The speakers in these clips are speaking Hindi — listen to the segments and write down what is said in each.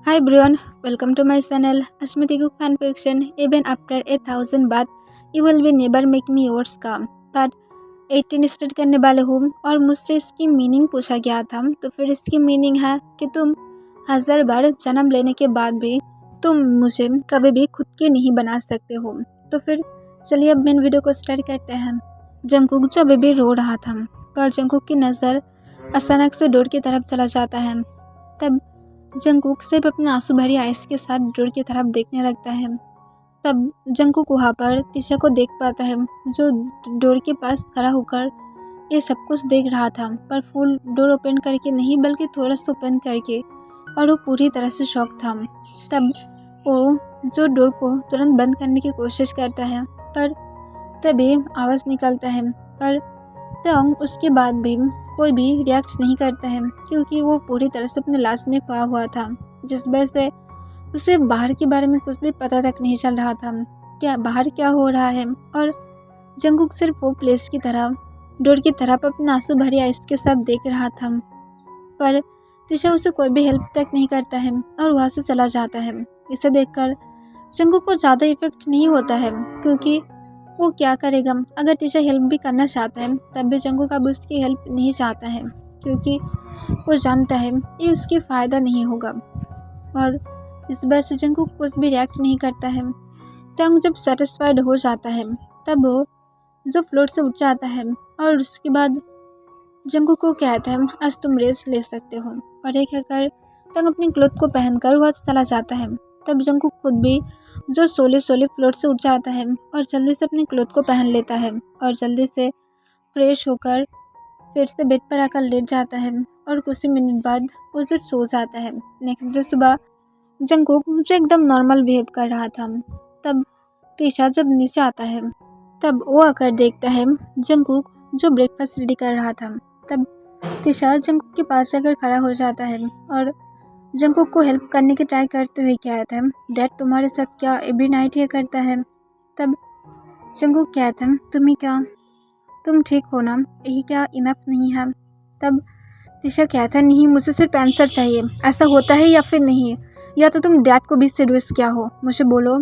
Hi everyone, welcome to my channel Ashmiti Cook Fan Fiction. Even after 1000 baht, you will be never make me yours काम। पर 18 स्टार्ट करने वाले हूँ और मुझसे इसकी मीनिंग पूछा गया था। तो फिर इसकी मीनिंग है कि तुम 1000 बार जन्म लेने के बाद भी तुम मुझे कभी भी खुद के नहीं बना सकते हो। तो फिर चलिए अब मेन वीडियो को स्टार्ट करते हैं। जंगकुक जो अभी भी रो रहा था, पर जंगकुक की नज़र अचानक से डोर की तरफ चला जाता है। तब जंगकुक सिर्फ अपने आंसू भरी आइस के साथ डोर की तरफ देखने लगता है। तब जंगकुक वहाँ पर तिशा को देख पाता है, जो डोर के पास खड़ा होकर ये सब कुछ देख रहा था, पर फुल डोर ओपन करके नहीं बल्कि थोड़ा सा ओपन करके, और वो पूरी तरह से शॉक था। तब वो जो डोर को तुरंत बंद करने की कोशिश करता है, पर तभी आवाज़ निकलता है, पर तंग उसके बाद भी कोई भी रिएक्ट नहीं करता है, क्योंकि वो पूरी तरह से अपने लाश में खोया हुआ था, जिस वजह से उसे बाहर के बारे में कुछ भी पता तक नहीं चल रहा था, क्या बाहर क्या हो रहा है। और जंगकुक सिर्फ वो प्लेस की तरफ डोर की तरफ अपने आंसू भरी आइस के साथ देख रहा था, पर तिशा उसे कोई भी हेल्प तक नहीं करता है और वहाँ से चला जाता है। इसे देखकर जंगकुक को ज़्यादा इफेक्ट नहीं होता है, क्योंकि वो क्या करेगा। अगर तिशा हेल्प भी करना चाहता है तब भी जंगकुक अब उसकी हेल्प नहीं चाहता है, क्योंकि वो जानता है ये उसकी फ़ायदा नहीं होगा, और इस वजह से जंगकुक कुछ भी रिएक्ट नहीं करता है। तंग जब सेटिस्फाइड हो जाता है तब वो जो फ्लोर से उठ जाता है, और उसके बाद जंगकुक को कहता है आज तुम रेस्ट ले सकते हो, और ये कहकर तंग अपने क्लोथ को पहनकर वहाँ से चला जाता है। तब जंगकुक खुद भी जो सोले सोले फ्लोर से उठ जाता है और जल्दी से अपने क्लोथ को पहन लेता है, और जल्दी से फ्रेश होकर फिर से बेड पर आकर लेट जाता है, और कुछ ही मिनट बाद वो जो सो जाता है। नेक्स्ट डे सुबह जंगकुक जो एकदम नॉर्मल बिहेव कर रहा था। तब तिशा जब नीचे आता है तब वो आकर देखता है जंगकुक जो ब्रेकफास्ट रेडी कर रहा था। तब तिशा जंगकुक के पास जाकर खड़ा हो जाता है और जंगकुक को हेल्प करने की ट्राई करते हुए कहता है डैड तुम्हारे साथ क्या एवरी नाइट ये करता है। तब जंगकुक कहता है तुम्हें क्या, तुम ठीक हो ना, यही क्या इनफ नहीं है। तब तिशा कहता है नहीं, मुझे सिर्फ आंसर चाहिए, ऐसा होता है या फिर नहीं, या तो तुम डैड को भी सीरियस क्या हो, मुझे बोलो।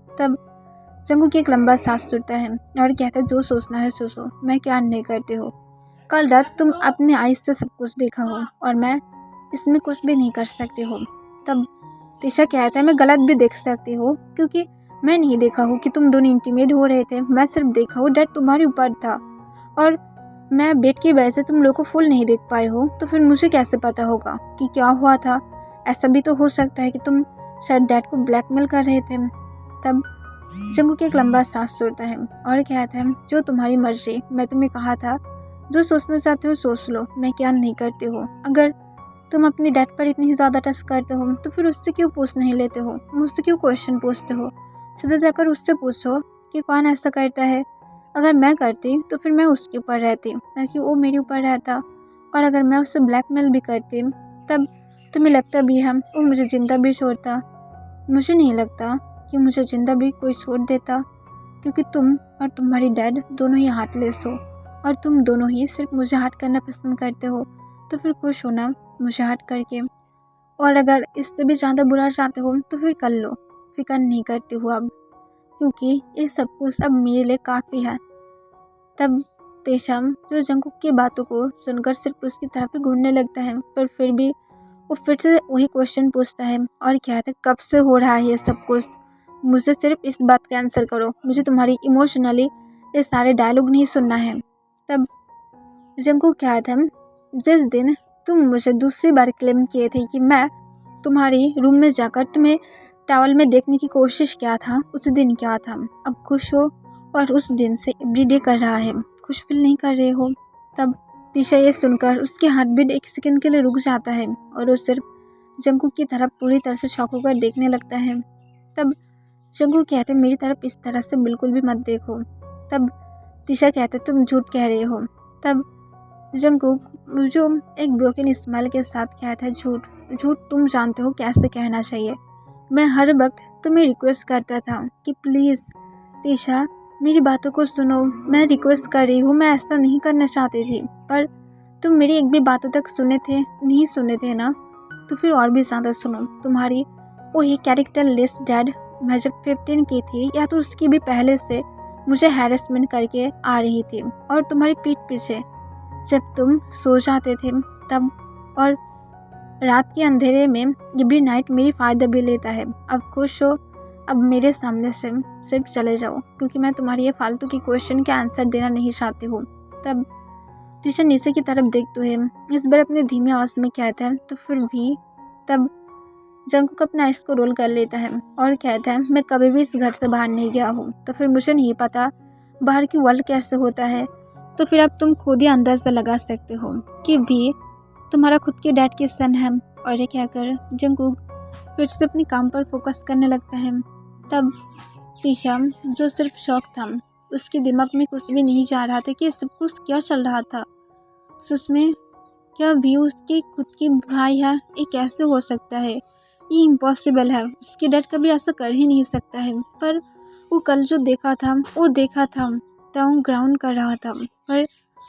तब जंगकुक एक लंबा सांस सुनता है और कहता है जो सोचना है सोचो, मैं क्या नहीं करते हो। कल रात तुम अपने आइज से सब कुछ देखा हो और मैं इसमें कुछ भी नहीं कर सकती हो। तब तिशा कहता है मैं गलत भी देख सकती हो, क्योंकि मैं नहीं देखा हूँ कि तुम दोनों इंटीमेट हो रहे थे, मैं सिर्फ देखा हूँ डैड तुम्हारे ऊपर था, और मैं बेड की वजह से तुम लोग को फुल नहीं देख पाए हो, तो फिर मुझे कैसे पता होगा कि क्या हुआ था। ऐसा भी तो हो सकता है कि तुम शायद डैड को ब्लैकमेल कर रहे थे। तब जंगकुक एक लंबा सांस छोड़ता है और कहता है जो तुम्हारी मर्जी, मैं तुम्हें कहा था जो सोचना चाहते हो सोच लो, मैं क्या नहीं करते हो। अगर तुम अपने डैड पर इतनी ज़्यादा ट्रस्ट करते हो तो फिर उससे क्यों पूछ नहीं लेते हो, मुझसे क्यों क्वेश्चन पूछते हो। सीधा जाकर उससे पूछो कि कौन ऐसा करता है। अगर मैं करती तो फिर मैं उसके ऊपर रहती, ना कि वो मेरे ऊपर रहता। और अगर मैं उससे ब्लैकमेल भी करती तब तुम्हें लगता भी है वो मुझे जिंदा भी छोड़ता। मुझे नहीं लगता कि मुझे जिंदा भी कोई छोड़ देता, क्योंकि तुम और तुम्हारी डैड दोनों ही हार्टलेस हो, और तुम दोनों ही सिर्फ मुझे हर्ट करना पसंद करते हो। तो फिर खुश हो ना मुझे हर्ट करके, और अगर इससे भी ज़्यादा बुरा चाहते हो तो फिर कर लो, फिक्र नहीं करती हूँ अब, क्योंकि ये सब कुछ अब मेरे लिए काफ़ी है। तब तेशम जो जंगकुक की बातों को सुनकर सिर्फ उसकी तरफ ही घूरने लगता है, पर फिर भी वो फिर से वही क्वेश्चन पूछता है और कहता है कब से हो रहा है ये सब कुछ, मुझे सिर्फ इस बात का आंसर करो, मुझे तुम्हारी इमोशनली ये सारे डायलॉग नहीं सुनना है। तब जंगकुक कहता है जिस दिन तुम मुझे दूसरी बार क्लेम किए थे कि मैं तुम्हारी रूम में जाकर तुम्हें टॉवल में देखने की कोशिश किया था, उस दिन क्या था। अब खुश हो, और उस दिन से एवरीडे कर रहा है, खुश फील नहीं कर रहे हो। तब तिशा ये सुनकर उसके हार्ट बीट एक सेकंड के लिए रुक जाता है और वो सिर्फ जंगकुक की तरफ पूरी तरह से शॉक होकर देखने लगता है। तब जंगकुक कहते मेरी तरफ इस तरह से बिल्कुल भी मत देखो। तब तिशा कहते तुम झूठ कह रहे हो। तब जंगकुक जो एक ब्रोकन स्माइल के साथ कहता है झूठ, झूठ तुम जानते हो कैसे कहना चाहिए। मैं हर वक्त तुम्हें रिक्वेस्ट करता था कि प्लीज़ तिशा मेरी बातों को सुनो, मैं रिक्वेस्ट कर रही हूँ, मैं ऐसा नहीं करना चाहती थी, पर तुम मेरी एक भी बातों तक सुने थे नहीं सुने थे ना। तो फिर और भी ज़्यादा सुनो। तुम्हारी वही कैरेक्टर लेस डैड मैं जब 15 की थी या तो उसकी भी पहले से मुझे हैरेसमेंट करके आ रही थी, और तुम्हारी पीठ पीछे जब तुम सो जाते थे तब, और रात के अंधेरे में एवरी नाइट मेरी फ़ायदा भी लेता है। अब खुश हो, अब मेरे सामने से सिर्फ चले जाओ, क्योंकि मैं तुम्हारी ये फालतू की क्वेश्चन के आंसर देना नहीं चाहती हूँ। तब टीचर नीचे की तरफ देखते हुए इस बार अपने धीमी आवाज़ में कहता है, तो फिर भी। तब जंकुक अपना आइस को रोल कर लेता है और कहता है, मैं कभी भी इस घर से बाहर नहीं गया हूँ, तो फिर मुझे नहीं पता बाहर की वर्ल्ड कैसे होता है। तो फिर अब तुम खुद ही अंदाज़ा लगा सकते हो कि भी तुम्हारा खुद के डैड की सन है। और ये कहकर जंकुक फिर से अपने काम पर फोकस करने लगता है। तब टीशा जो सिर्फ शौक था, उसके दिमाग में कुछ भी नहीं जा रहा था कि सब कुछ क्या चल रहा था। सच में क्या भी उसके खुद के भाई है? ये कैसे हो सकता है? ये इम्पॉसिबल है। उसके डैड कभी ऐसा कर ही नहीं सकता है। पर वो कल जो देखा था वो देखा था, तो ग्राउंड कर रहा था पर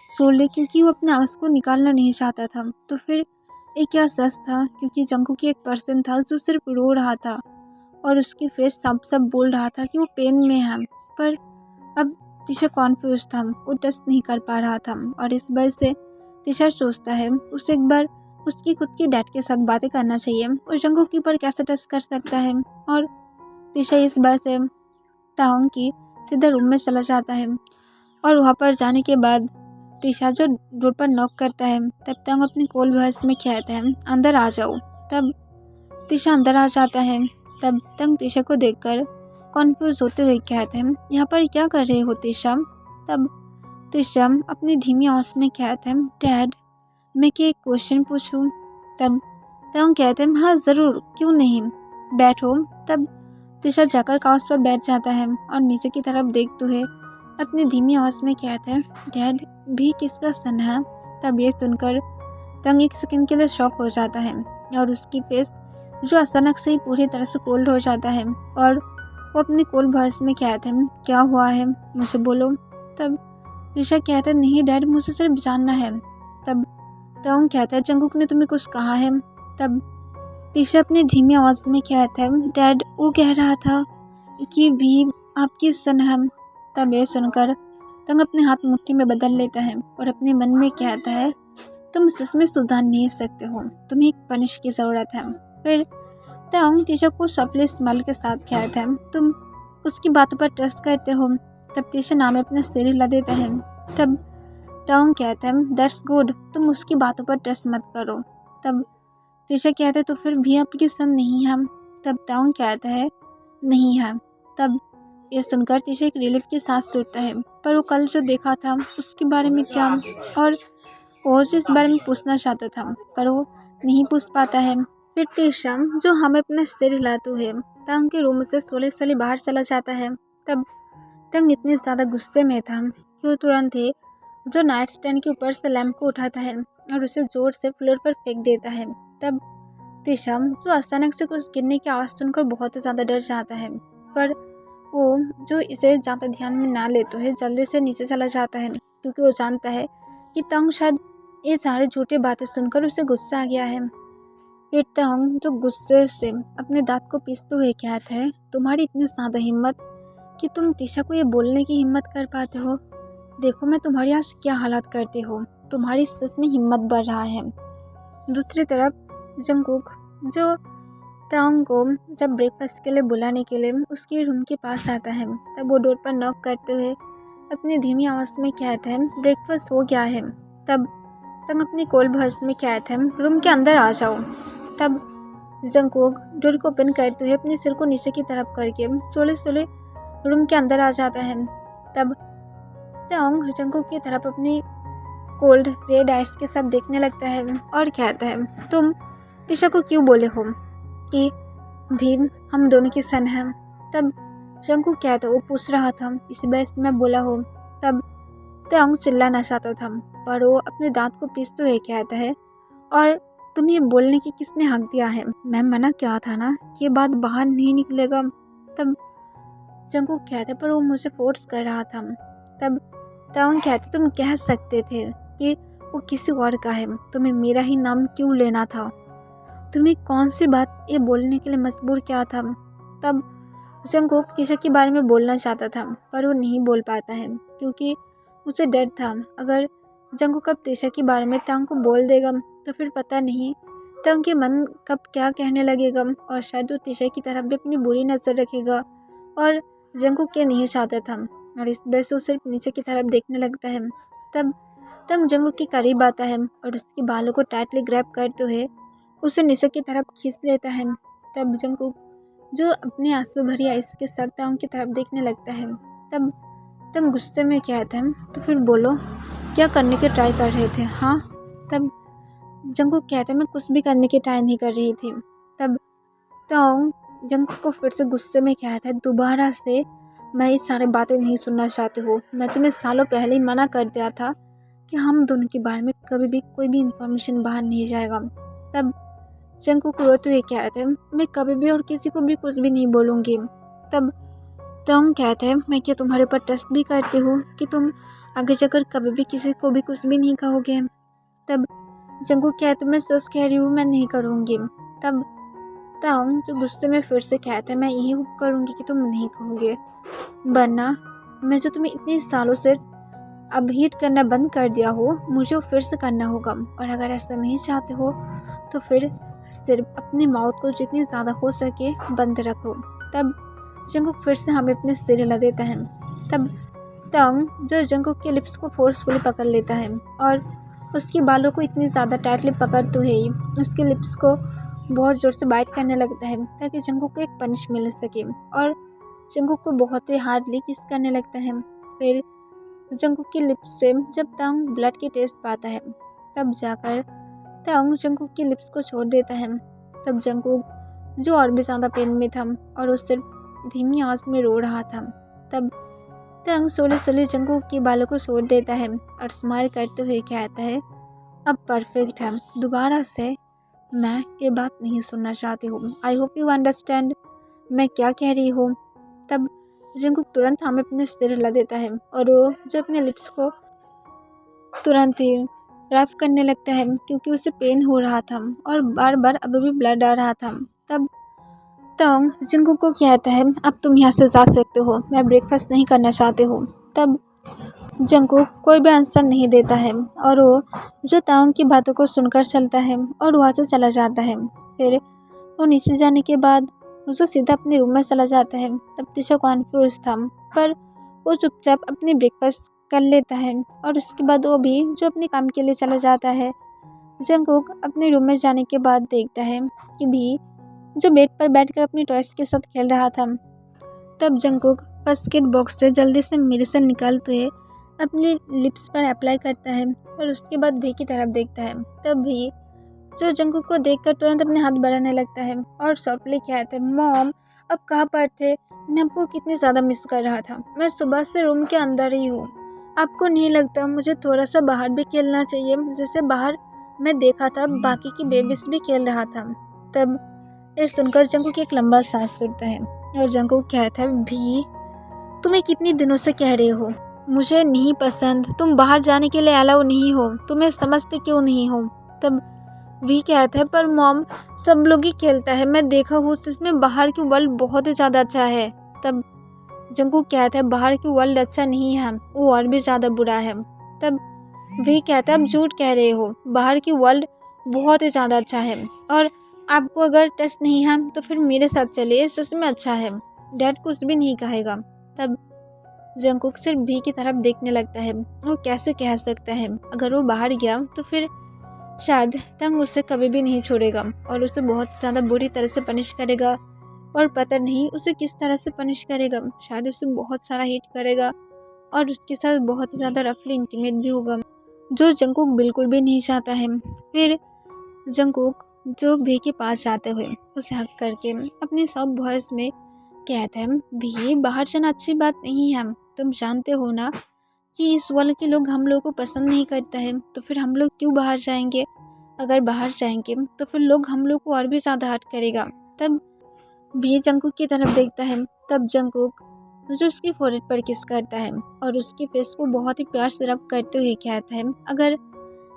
सोले, क्योंकि वो अपने आवाज़ को निकालना नहीं चाहता था। तो फिर ये क्या सच था? क्योंकि जंकुक एक पर्सन था जो सिर्फ रो रहा था और उसके फेस साफ साफ बोल रहा था कि वो पेन में है। पर अब टीशा कॉन्फ्यूज था, वो टच नहीं कर पा रहा था, और इस वजह से टीशा सोचता है उसे एक बार उसकी खुद के डैड के साथ बातें करना चाहिए। और जंकुक के ऊपर कैसे टच कर सकता है। और टीशा इस बात से ताओंग की सीधा रूम में चला जाता है, और वहाँ पर जाने के बाद टीशा जो डोर पर नॉक करता है, तब ताओंग अपनी कोल वॉइस में कहता है, अंदर आ जाओ। तब टीशा अंदर आ जाता है। तब ताओंग टीशा को देखकर कॉन्फ्यूज होते हुए कहते हैं, यहाँ पर क्या कर रहे हो टीशा? तब टीशा अपनी धीमी आवाज़ में कहते हैं, डैड मैं क्या एक क्वेश्चन पूछूं? तब ताओंग कहते हैं, हाँ ज़रूर, क्यों नहीं, बैठो। तब टीशा जाकर काउच पर बैठ जाता है और नीचे की तरफ देखते हुए अपनी धीमी आवाज़ में कहते हैं, डैड भी किसका सन है? तब ये सुनकर ताओंग एक सेकंड के लिए शॉक हो जाता है, और उसकी फेस जो अचानक से ही पूरी तरह से कोल्ड हो जाता है, और वो अपनी कोल्ड वॉइस में कहते हैं, क्या हुआ है, मुझे बोलो। तब टीशा कहता है, नहीं डैड, मुझे सिर्फ जानना है। तब ताओंग कहता है, जंकुक ने तुम्हें कुछ कहा है? तब टीशा अपनी धीमी आवाज़ में कहता है, डैड वो कह रहा था कि भी आपकी सन है। तब ये सुनकर ताओंग अपने हाथ मुट्ठी में बदल लेता है और अपने मन में कहता है, तुम सच में सुधार नहीं सकते हो, तुम्हें एक पनिश की ज़रूरत है। फिर ताओंग टीशा को सॉफ्टली स्माइल के साथ कहता है, तुम उसकी बातों पर ट्रस्ट करते हो? तब टीशा नाम में अपना सिर हिला देता है। तब ताओंग कहता है, दैट्स गुड, तुम उसकी बातों पर ट्रस्ट मत करो। तब टीशा कहता है, तो फिर भी आपकी सन नहीं है? तब ताओंग कहता है, नहीं है। तब ये सुनकर टीशा एक रिलीफ की सांस छूटता है, पर वो कल जो देखा था उसके बारे में क्या, और वो इस बारे में पूछना चाहता था पर वो नहीं पूछ पाता है। फिर टीशा जो हमें अपना सिर हिलाते हुए ताओंग के रूम से सोले सोले बाहर चला जाता है। तब ताओंग इतने ज़्यादा गुस्से में था कि वो तुरंत ही जो नाइट स्टैंड के ऊपर से लैंप को उठाता है और उसे जोर से फ्लोर पर फेंक देता है। तब टीशा जो अचानक से कुछ गिरने की आवाज़ सुनकर बहुत ज़्यादा डर जाता है, पर वो जो इसे ज़्यादा ध्यान में ना लेते हुए जल्दी से नीचे चला जाता है, क्योंकि वो जानता है कि ताओंग शायद ये सारी झूठी बातें सुनकर उसे गुस्सा आ गया है। फिर ताओंग जो गुस्से से अपने दांत को पीसते हुए कहता है, तुम्हारी इतनी ज़्यादा हिम्मत कि तुम टीशा को ये बोलने की हिम्मत कर पाते हो? देखो मैं तुम्हारी आज क्या हालत करती हूँ, तुम्हारी सच में हिम्मत बढ़ रहा है। दूसरी तरफ जंकुक जो ताओंग को जब ब्रेकफास्ट के लिए बुलाने के लिए उसके रूम के पास आता है, तब वो डोर पर नॉक करते हुए अपनी धीमी आवाज़ में कहता है, ब्रेकफास्ट हो गया है। तब ताओंग अपनी कोल्ड वॉइस में कहता है, रूम के अंदर आ जाओ। तब जंकुक डोर को ओपन करते हुए अपने सिर को नीचे की तरफ करके सोले सोले रूम के अंदर आ जाता है। तब ताओंग जंकुक की तरफ अपनी कोल्ड रेड आइस के साथ देखने लगता है और कहता है, तुम टीशा को क्यों बोले हो कि भीम हम दोनों की सन है? तब जंकुक कहता है, वो पूछ रहा था इस वजह से मैं बोला हो। तब ताओंग चिल्लाना चाहता था, पर वो अपने दांत को पीसते हुए कहता है, और तुम्हें ये बोलने की किसने हक दिया है? मैं मना किया था ना कि ये बात बाहर नहीं निकलेगा। तब जंकुक कहते, पर वो मुझे फोर्स कर रहा था। तब ताओंग कहते, तुम कह सकते थे कि वो किसी और का है, तुम्हें मेरा ही नाम क्यों लेना था? तुम्हें कौन सी बात ये बोलने के लिए मजबूर किया था? तब जंगकुक तिशा के बारे में बोलना चाहता था पर वो नहीं बोल पाता है क्योंकि उसे डर था अगर जंगकुक अब तिशा के बारे में तांग को बोल देगा तो फिर पता नहीं तांग के मन कब क्या कहने लगेगा और शायद वो तिशा की तरफ भी अपनी बुरी नज़र रखेगा और जंगकुक ये नहीं चाहता था और इस वजह से वो सिर्फ नीचे की तरफ देखने लगता है। तब तंग जंगकुक के करीब आता है और उसके बालों को टाइटली ग्रैब करते हुए उसे नीचे की तरफ खींच लेता है। तब जंगकुक जो अपने आंसू भरी आइस के साथ तांग की तरफ देखने लगता है। तब तंग गुस्से में कहता है तो फिर बोलो क्या करने के ट्राई कर रहे थे? हाँ। तब जंगकुक कहता है मैं कुछ भी करने की ट्राई नहीं कर रही थी। तब तांग जंगकुक को फिर से गुस्से में कहता है दोबारा से मैं ये सारी बातें नहीं सुनना चाहती हूँ। मैं तुम्हें सालों पहले ही मना कर दिया था कि हम दोनों के बारे में कभी भी कोई भी इंफॉर्मेशन बाहर नहीं जाएगा। तब जंगकुक रोते हुए कहते हैं मैं कभी भी और किसी को भी कुछ भी नहीं बोलूँगी। तब तंग कहते हैं मैं क्या तुम्हारे ऊपर ट्रस्ट भी करती हूँ कि तुम आगे जाकर कभी भी किसी को भी कुछ भी नहीं कहोगे। तब जंगकुक कहते मैं सच कह रही हूँ मैं नहीं करूँगी। तब तंग जो गुस्से में फिर से कहते हैं मैं यही करूँगी कि तुम नहीं कहोगे वरना मैं जो तुम्हें इतने सालों से अब हीट करना बंद कर दिया हो मुझे वो फिर से करना होगा और अगर ऐसा नहीं चाहते हो तो फिर सिर्फ अपनी माउथ को जितनी ज़्यादा हो सके बंद रखो। तब जंगकुक फिर से हमें अपने सिर हिला देता है। तब तंग जो जंगकुक के लिप्स को फोर्सफुली पकड़ लेता है और उसके बालों को इतनी ज़्यादा टाइटली पकड़ते हुए ही उसके लिप्स को बहुत ज़ोर से बाइट करने लगता है ताकि जंगकुक को एक पनिश मिल सके और जंगकुक को बहुत ही हार्डली किस करने लगता है। फिर जंगकुक के लिप्स से जब तंग ब्लड के टेस्ट पाता है तब जाकर तंग जंगकुक के लिप्स को छोड़ देता है। तब जंगकुक जो और भी ज़्यादा पेन में था और उस सिर्फ धीमी आवाज़ में रो रहा था। तब तंग सोले सोले जंगकुक के बालों को छोड़ देता है और स्माइल करते हुए कहता है अब परफेक्ट है दोबारा से मैं ये बात नहीं सुनना चाहती हूँ। आई होप यू अंडरस्टैंड मैं क्या कह रही हूँ। तब जंगकुक तुरंत हमें अपने सिर हिला देता है और वो जो अपने लिप्स को तुरंत ही रफ करने लगता है क्योंकि उसे पेन हो रहा था और बार बार अभी भी ब्लड आ रहा था। तब तंग जंगकुक को कहता है अब तुम यहाँ से जा सकते हो मैं ब्रेकफास्ट नहीं करना चाहती हूँ। तब जंगकुक कोई भी आंसर नहीं देता है और वो जो तंग की बातों को सुनकर चलता है और वहाँ से चला जाता है। फिर वो नीचे जाने के बाद उसको सीधा अपने रूम में चला जाता है। तब तिशा कॉन्फ्यूज था पर वो चुपचाप अपनी ब्रेकफास्ट कर लेता है और उसके बाद वो भी जो अपने काम के लिए चला जाता है। जंगकुक अपने रूम में जाने के बाद देखता है कि भी जो बेड पर बैठकर अपनी टॉयज के साथ खेल रहा था। तब जंगकुक फर्स्ट एड बॉक्स से जल्दी से मेडिसिन निकालते हुए अपने लिप्स पर अप्लाई करता है और उसके बाद भी की तरफ देखता है। तब भी जो जंगकुक को देखकर तुरंत अपने हाथ बढ़ाने लगता है और सॉफ्टली कहता है मॉम अब कहाँ पर थे? मैं आपको कितनी ज़्यादा मिस कर रहा था। मैं सुबह से रूम के अंदर ही हूँ। आपको नहीं लगता मुझे थोड़ा सा बाहर भी खेलना चाहिए? जैसे बाहर मैं देखा था बाकी की बेबीज भी खेल रहा था। तब ये सुनकर जंगकुक एक लंबा सांस छोड़ता है और जंगकुक कहता है भी तुम्हें कितनी दिनों से कह रहे हो मुझे नहीं पसंद, तुम बाहर जाने के लिए अलाउ नहीं हो, तुम्हें समझते क्यों नहीं हो? तब भी कहता है पर मॉम सब लोग ही खेलता है, मैं देखा हूँ इसमें बाहर की वर्ल्ड बहुत ही ज़्यादा अच्छा है। तब जंगकुक कहता है बाहर की वर्ल्ड अच्छा नहीं है वो और भी ज़्यादा बुरा है। तब भी कहता है आप झूठ कह रहे हो, बाहर की वर्ल्ड बहुत ही ज़्यादा अच्छा है और आपको अगर टेस्ट नहीं है तो फिर मेरे साथ चलिए, सच में अच्छा है, डैड कुछ भी नहीं कहेगा। तब जंगकुक सिर्फ भी की तरफ देखने लगता है। वो कैसे कह सकता है अगर वो बाहर गया तो फिर शायद तंग उसे कभी भी नहीं छोड़ेगा और उसे बहुत ज़्यादा बुरी तरह से पनिश करेगा और पता नहीं उसे किस तरह से पनिश करेगा। शायद उसे बहुत सारा हिट करेगा और उसके साथ बहुत ज़्यादा रफली इंटीमेट भी होगा जो जंगकुक बिल्कुल भी नहीं चाहता है। फिर जंगकुक जो भी के पास जाते हुए उसे हक करके अपनी सॉफ्ट वॉइस में कहता है भी बाहर जाना अच्छी बात नहीं है, तुम जानते हो ना कि इस वर्ल्ड के लोग हम लोग को पसंद नहीं करता है तो फिर हम लोग क्यों बाहर जाएंगे? अगर बाहर जाएंगे तो फिर लोग हम लोग को और भी ज़्यादा हर्ट करेगा। तब भी जंगकुक की तरफ देखता है। तब जंगकुक जो उसके फोrehead पर किस करता है और उसके फेस को बहुत ही प्यार से रब करते हुए कहता है अगर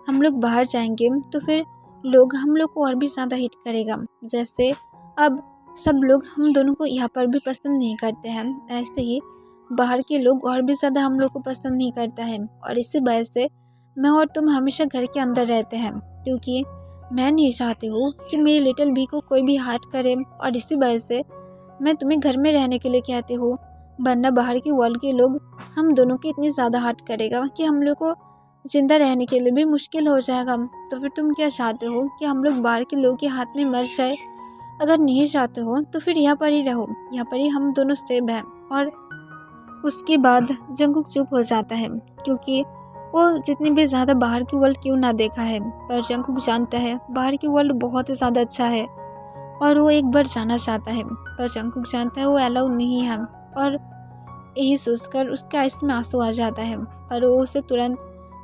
हम लोग बाहर जाएंगे तो फिर लोग हम लोग को और भी ज़्यादा हिट करेगा। जैसे अब सब लोग हम दोनों को यहाँ पर भी पसंद नहीं करते हैं, ऐसे ही बाहर के लोग और भी ज़्यादा हम लोग को पसंद नहीं करता है। और इसी वजह से मैं और तुम हमेशा घर के अंदर रहते हैं, क्योंकि मैं नहीं चाहती हूँ कि मेरी लिटिल बी को कोई भी हर्ट करे। और इसी वजह से मैं तुम्हें घर में रहने के लिए कहती हूँ, वरना बाहर की वर्ल्ड के लोग हम दोनों की इतनी ज़्यादा हर्ट करेगा कि हम लोग को ज़िंदा रहने के लिए भी मुश्किल हो जाएगा। तो फिर तुम क्या चाहते हो कि हम लोग बाहर के लोग के हाथ में मर जाए? अगर नहीं चाहते हो तो फिर यहाँ पर ही रहो, यहाँ पर ही हम दोनों सेव हैं। और उसके बाद जंगकुक चुप हो जाता है, क्योंकि वो जितनी भी ज़्यादा बाहर की वर्ल्ड क्यों ना देखा है, पर जंगकुक जानता है बाहर की वर्ल्ड बहुत ही ज़्यादा अच्छा है और वो एक बार जाना चाहता है। पर जंगकुक जानता है वो अलाउ नहीं है, और यही सोचकर उसके आइस में आंसू आ जाता है। पर वो उसे तुरंत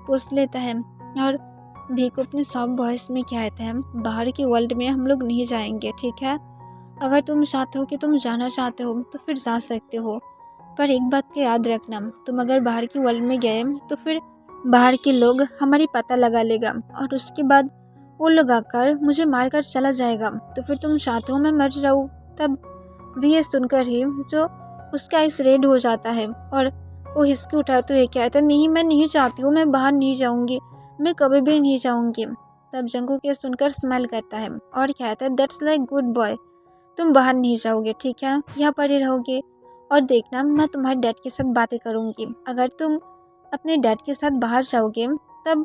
पूछ लेता है और भी को अपने सॉफ्ट वॉइस में कहता है, बाहर की वर्ल्ड में हम लोग नहीं जाएंगे, ठीक है? अगर तुम चाहते हो कि तुम जाना चाहते हो तो फिर जा सकते हो, पर एक बात का याद रखना, तुम अगर बाहर की वर्ल्ड में गए तो फिर बाहर के लोग हमारी पता लगा लेगा और उसके बाद वो लोग आकर मुझे मार कर चला जाएगा। तो फिर तुम चाहते हो मैं मर जाऊँ? तब भी ये सुनकर ही जो उसका आइस रेड हो जाता है और वो हिसकी उठाते हुए कहता है, नहीं मैं नहीं चाहती हूँ, मैं बाहर नहीं जाऊँगी, मैं कभी भी नहीं जाऊँगी। तब जंगकुक ये सुनकर स्माइल करता है और कहता है, दैट्स लाइक गुड बॉय, तुम बाहर नहीं जाओगे, ठीक है? यहाँ पर ही रहोगे और देखना मैं तुम्हारे डैड के साथ बातें करूँगी। अगर तुम अपने डैड के साथ बाहर जाओगे तब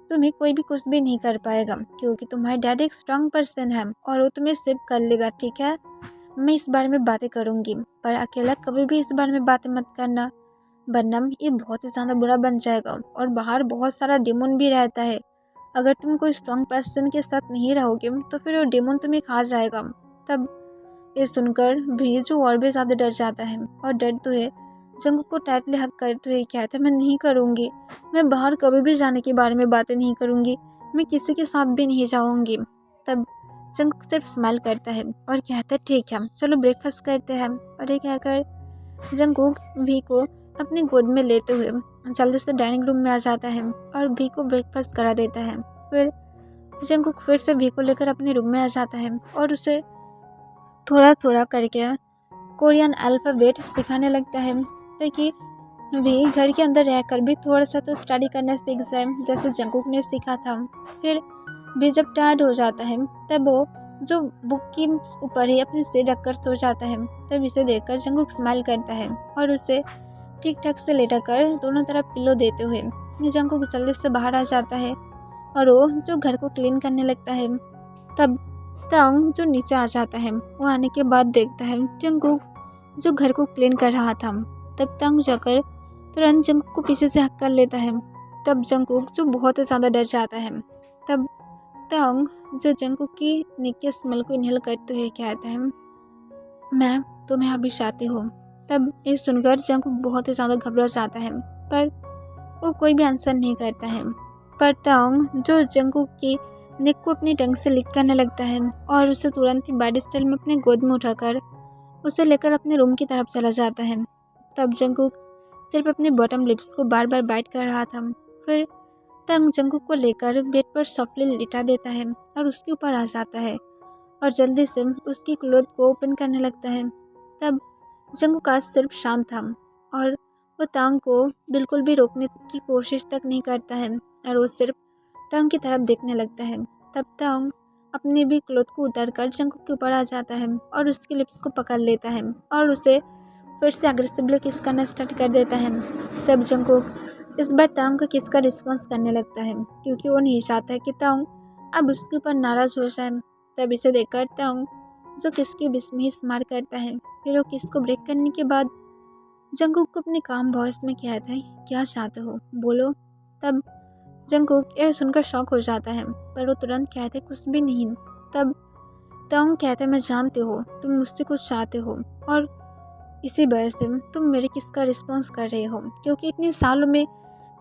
तुम्हें कोई भी कुछ भी नहीं कर पाएगा, क्योंकि तुम्हारे डैड एक स्ट्रांग पर्सन है और वो तुम्हें सेव कर लेगा, ठीक है? मैं इस बारे में बातें करूँगी, पर अकेला कभी भी इस बारे में बातें मत करना, वरना ये बहुत ही ज़्यादा बुरा बन जाएगा। और बाहर बहुत सारा डेमन भी रहता है, अगर तुम कोई स्ट्रांग पर्सन के साथ नहीं रहोगे तो फिर वो डेमन तुम्हें खा जाएगा। तब ये सुनकर भी जो और भी ज़्यादा डर जाता है और डरते हुए जंगकुक को टाइटली हक करते हुए कहता है, मैं नहीं करूँगी, मैं बाहर कभी भी जाने के बारे में बातें नहीं करूँगी, मैं किसी के साथ भी नहीं जाऊँगी। तब जंगकुक सिर्फ स्माइल करता है और कहता है, ठीक है चलो ब्रेकफास्ट करते हैं। और ये कहकर जंगकुक भी को अपनी गोद में लेते हुए जल्दी से डाइनिंग रूम में आ जाता है और भी को ब्रेकफास्ट करा देता है। फिर जंगकुक फिर से भी को लेकर अपने रूम में आ जाता है और उसे थोड़ा थोड़ा करके कोरियन अल्फ़ाबेट सिखाने लगता है, ताकि भी घर के अंदर रहकर भी थोड़ा सा तो स्टडी करना सीख जाए, जैसे जंगकुक ने सीखा था। फिर भी जब टायर्ड हो जाता है तब वो जो बुक के ऊपर ही अपने सिर रखकर सो जाता है। तब इसे देखकर जंगकुक स्माइल करता है और उसे ठीक ठाक से लेटाकर दोनों तरफ पिलो देते हुए जंगकुक जल्दी से बाहर आ जाता है और वो जो घर को क्लीन करने लगता है। तब तांग जो नीचे आ जाता है, वो आने के बाद देखता है जंगकुक जो घर को क्लीन कर रहा था। तब तांग जाकर तुरंत जंगकुक को पीछे से हक कर लेता है। तब जंगकुक जो बहुत ही ज़्यादा डर जाता है। तब तांग जो जंगकुक की नेक के स्मेल को इनहेल करते हुए कहता है, मैं तुम्हें अभी चाहती हूँ। तब ये सुनकर जंगकुक बहुत ही ज़्यादा घबरा जाता है, पर वो कोई भी आंसर नहीं करता है। पर तांग जो जंगकुक की नेक को अपनी टंग से लिक करने लगता है और उसे तुरंत ही बैड स्टाइल में अपने गोद में उठाकर उसे लेकर अपने रूम की तरफ चला जाता है। तब जंगकुक सिर्फ अपने बॉटम लिप्स को बार बार बाइट कर रहा था। फिर तंग जंगकुक को लेकर बेड पर सॉफ्टली लिटा देता है और उसके ऊपर आ जाता है और जल्दी से उसकी क्लोथ को ओपन करने लगता है। तब जंगकुक आज सिर्फ शांत था और वो तांग को बिल्कुल भी रोकने की कोशिश तक नहीं करता है और वो सिर्फ तांग की तरफ देखने लगता है। तब तांग अपने भी क्लोथ को उतारकर जंगकुक के ऊपर आ जाता है और उसके लिप्स को पकड़ लेता है और उसे फिर से अग्रेसिवली किस करना स्टार्ट कर देता है। तब जंगकुक इस बार तांग का किस का रिस्पॉन्स करने लगता है, क्योंकि वो नहीं चाहता है कि तांग अब उसके ऊपर नाराज हो जाए। तब इसे देखकर तांग जो किस की बिस्मिस मार करता है। फिर वो किस को ब्रेक करने के बाद जंगकुक को अपने काम वॉइस में कहता है, क्या चाहते हो बोलो। तब जंगकुक यह सुनकर शॉक हो जाता है, पर वो तुरंत कहते कुछ भी नहीं। तब तांग कहता है, मैं जानते हो तुम मुझसे कुछ चाहते हो और इसी वजह से तुम मेरे किस का रिस्पॉन्स कर रहे हो, क्योंकि इतने सालों में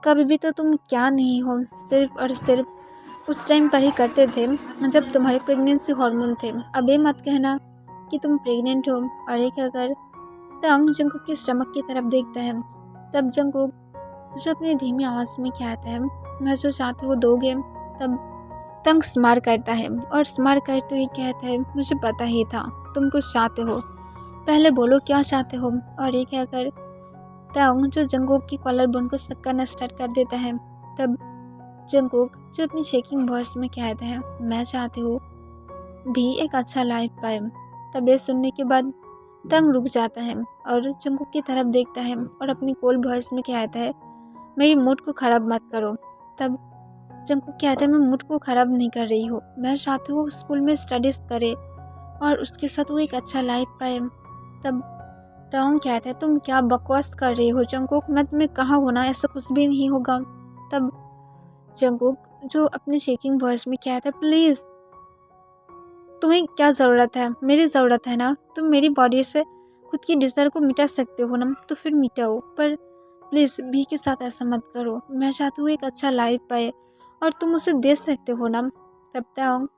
कभी भी तो तुम क्या नहीं हो, सिर्फ और सिर्फ उस टाइम पर ही करते थे जब तुम्हारे प्रेगनेंसी हार्मोन थे। अब ये मत कहना कि तुम प्रेग्नेंट हो। और एक अगर तांग जंगकुक की स्टमक की तरफ देखता है। तब जंगकुक जो अपनी धीमी आवाज़ में कहता है, मैं जो चाहते हो दोगे। तब तंग स्मार करता है और स्मार करते हुए कहता है, मुझे पता ही था तुम कुछ चाहते हो, पहले बोलो क्या चाहते हो। और ये कहकर तंग जो जंगकुक की कॉलर बोन को सक करना स्टार्ट कर देता है। तब जंगकुक जो अपनी शेकिंग वॉइस में कहता है, मैं चाहती हूँ भी एक अच्छा लाइफ पाए। तब ये सुनने के बाद तंग रुक जाता है और जंगकुक की तरफ देखता है और अपनी कोल्ड वॉइस में कहता है, मेरी मूड को ख़राब मत करो। तब जंगकुक कहता है, मैं मूड को ख़राब नहीं कर रही हूँ, मैं चाहती हूँ वो स्कूल में स्टडीज़ करे और उसके साथ वो एक अच्छा लाइफ पाए। तब तंग कहता है, तुम क्या बकवास कर रही हो जंगकुक, मैं तुम्हें कहा हूँ ना ऐसा कुछ भी नहीं होगा। तब जंगकुक जो अपनी शेकिंग वॉइस में कहता है, प्लीज़ तुम्हें क्या ज़रूरत है, मेरी ज़रूरत है ना, तुम मेरी बॉडी से खुद की डिज़ायर को मिटा सकते हो ना, तो फिर मिटाओ, पर प्लीज़ भी के साथ ऐसा मत करो, मैं चाहती हूँ एक अच्छा लाइफ पाए और तुम उसे दे सकते हो ना। तब तक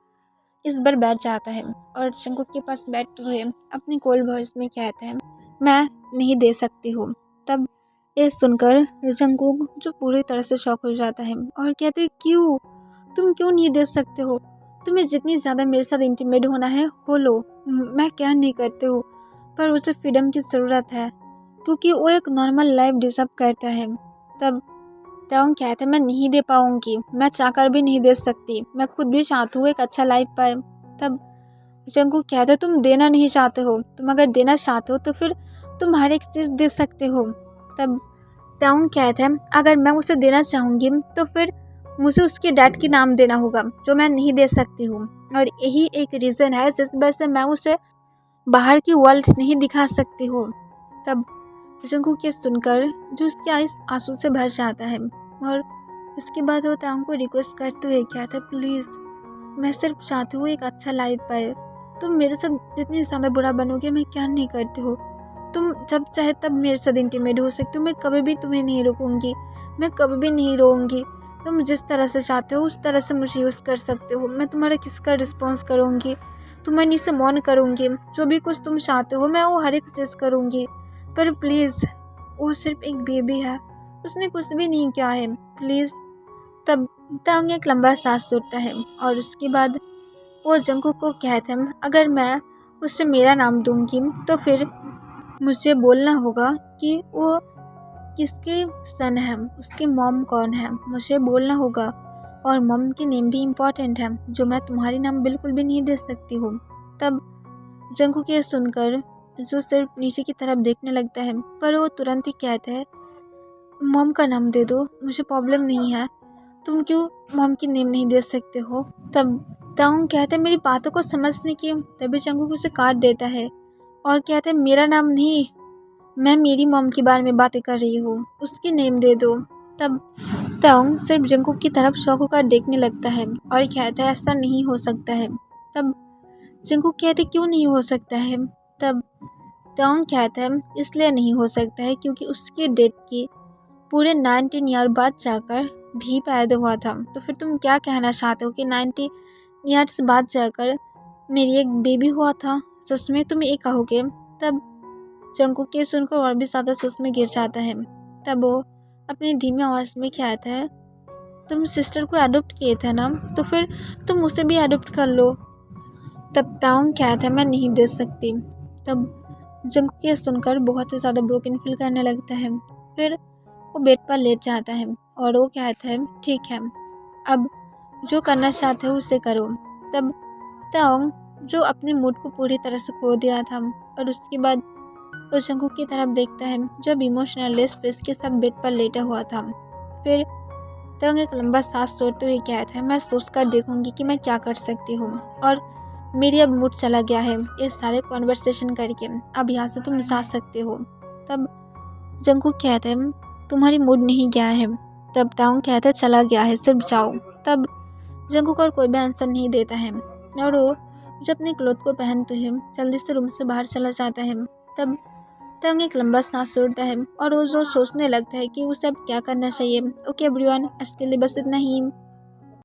इस बार बैठ जाता है और जंगकुक के पास बैठते हुए अपनी कोल्ड वॉइस में कहता है, मैं नहीं दे सकती हूँ। तब ये सुनकर जंगकुक जो पूरी तरह से शॉक हो जाता है और कहते हैं, क्यों, तुम क्यों नहीं दे सकते हो, तुम्हें जितनी ज़्यादा मेरे साथ इंटीमेट होना है हो लो, मैं क्या नहीं करती हूँ, पर उसे फ्रीडम की ज़रूरत है क्योंकि वो एक नॉर्मल लाइफ डिज़र्व करता है। तब तंग कहते हैं, मैं नहीं दे पाऊँगी, मैं चाहकर भी नहीं दे सकती, मैं खुद भी चाहती हूँ एक अच्छा लाइफ पाए। तब जंगकुक कहते हैं, तुम देना नहीं चाहते हो, तुम अगर देना चाहते हो तो फिर तुम हर एक चीज़ दे सकते हो। तब तंग कहते हैं, अगर मैं उसे देना चाहूँगी तो फिर मुझे उसके डैड के नाम देना होगा जो मैं नहीं दे सकती हूँ, और यही एक रीज़न है जिस वजह से मैं उसे बाहर की वर्ल्ड नहीं दिखा सकती हूँ। तब जंगकुक ये सुनकर जो उसकी आइस आंसू से भर जाता है और उसके बाद वो तंग को रिक्वेस्ट करते हुए कहता है, प्लीज़ मैं सिर्फ चाहती हूँ एक अच्छा लाइफ पाए, तुम मेरे साथ जितनी ज़्यादा बुरा बनोगे मैं क्या नहीं करती हूँ, तुम जब चाहे तब मेरे साथ इंटीमेट हो सकती हो, मैं कभी भी तुम्हें नहीं रोकूंगी, मैं कभी भी नहीं रोऊंगी, तुम जिस तरह से चाहते हो उस तरह से मुझे यूज़ कर सकते हो, मैं तुम्हारा किसका रिस्पॉन्स करूँगी, तुम्हारे नीचे मौन करूँगी, जो भी कुछ तुम चाहते हो मैं वो हर एक चीज़ करूँगी, पर प्लीज़ वो सिर्फ एक बेबी है, उसने कुछ भी नहीं किया है, प्लीज़। तब तंग एक लंबा सांस छोड़ता है और उसके बाद वो जंगकुक को कहता है, अगर मैं उसे मेरा नाम दूंगी तो फिर मुझे बोलना होगा कि वो किसके सन है, उसकी मॉम कौन है, मुझे बोलना होगा, और मॉम की नेम भी इम्पॉर्टेंट है जो मैं तुम्हारी नाम बिल्कुल भी नहीं दे सकती हूँ। तब जंगकुक ये सुनकर जो सिर्फ नीचे की तरफ देखने लगता है, पर वो तुरंत ही कहता है, मॉम का नाम दे दो, मुझे प्रॉब्लम नहीं है, तुम क्यों मॉम की नेम नहीं दे सकते हो। तब ताउंग कहता है, मेरी बातों को समझने की। तभी जंगकुक उसे काट देता है और कहता है, मेरा नाम नहीं, मैं मेरी मॉम के बारे में बातें कर रही हूँ, उसकी नेम दे दो। तब ताउंग सिर्फ जंगकुक की तरफ शौक होकर देखने लगता है और कहता है, ऐसा नहीं हो सकता है। तब जंगकुक कहते, क्यों नहीं हो सकता है। तब ताउंग कहता है, इसलिए नहीं हो सकता है क्योंकि उसके डेथ की पूरे 19 ईयर बाद जाकर भी पैदा हुआ था। तो फिर तुम क्या कहना चाहते हो कि 90 ईयर्स बाद जाकर मेरी एक बेबी हुआ था, सच में तुम ये कहोगे। तब जंगकुक के सुनकर और भी ज़्यादा सोच में गिर जाता है। तब वो अपनी धीमी आवाज़ में कहता है, तुम सिस्टर को अडॉप्ट किए थे ना, तो फिर तुम उसे भी अडॉप्ट कर लो। तब ताउंग कहता है, मैं नहीं दे सकती। तब जंगकुक ये सुनकर बहुत ही ज़्यादा ब्रोकन फील करने लगता है। फिर वो बेड पर लेट जाता है और वो कहता है, ठीक है, अब जो करना चाहते हो उसे करो। तब ताओंग जो अपने मूड को पूरी तरह से खो दिया था और उसके बाद वो जंगकुक की तरफ देखता है जो अब इमोशनलेस फेस के साथ बेड पर लेटा हुआ था। फिर ताओंग एक लंबा सांस छोड़ते हुए कहता है, मैं सोच कर देखूंगी कि मैं क्या कर सकती हूँ, और मेरी अब मूड चला गया है ये सारे कॉन्वर्सेशन करके, अब यहाँ से तुम जा सकते हो। तब जंगकुक कहता है, तुम्हारी मूड नहीं गया है। तब ताओंग कहता है, चला गया है, सिर्फ जाओ। तब जंगकुक और कोई भी आंसर नहीं देता है और वो जो अपने क्लोथ को पहनते हैं जल्दी से रूम से बाहर चला जाता है। तब ताओंग एक लंबा सांस छोड़ता है और वो जो सोचने लगता है कि उसे अब क्या करना चाहिए। ओके एवरीवन, आज के लिए बस इतना ही।